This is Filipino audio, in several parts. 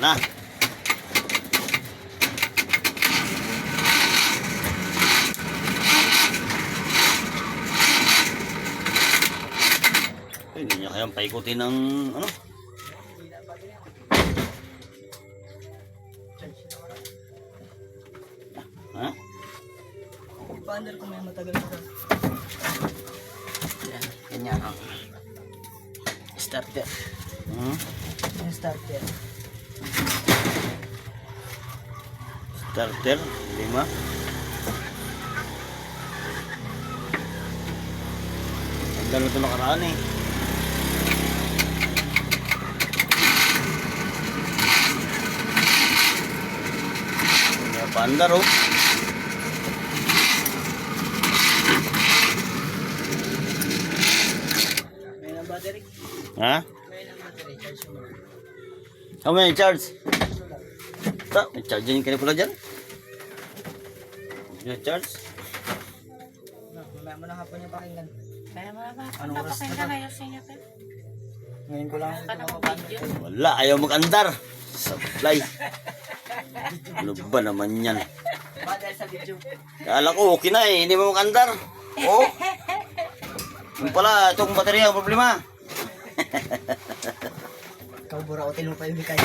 na. Hindi niya kayang paikutin ng ano. Ha? Paandar ko may matagal na. Yan, ganyan ang starter. Yung starter. Starter, 5. Ang gano'n ito nakaraan eh. May paandar oh. May ng battery. Ha? May ng battery. Charge mo. How many charge? Ta, may charge din kayo pala dyan. May charge? Mamaya mo na hapon yung pakinggan. Kaya mga ba? Anong oras na Napakinggan ba? kayo sa inyo, Pep. Ngayon ko lang ito makapandar. Wala, ayaw mag-andar. Supply. Ano ba naman yan? Dahil sa video. Kala ko okay na eh, hindi mo mag-andar. Oh. Yung pala, itong baterya ang problema. Ikaw burautin mo pa yung bikay.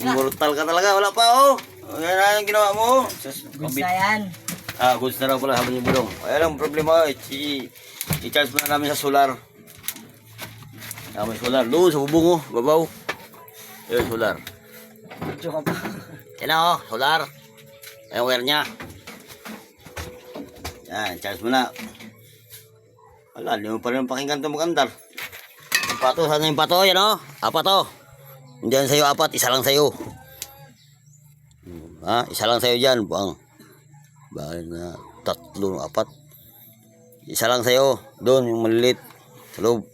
Immortal ka talaga, wala pa oh. Yan na yung ginawa mo. Goods na yan. Ah, goods na raw pala, habang yung bulong. Kaya lang problema, i-charge mo na namin sa solar. May solar, doon sa bubong oh, babaw. Yun, solar. Video ka pa. Yan na oh, solar. Ayan wire niya. Yan, charge mo na. Wala, hindi mo pa rin pakinggan ito mag-andar. Yung pato, saan yung pato? Yan oh, 4 oh. Hindi yan sa'yo 4, isa lang sa'yo. Ha, isa lang sa'yo dyan, buang. Bakit na 3, 4. Isa lang sa'yo, doon yung malilit, sa loob.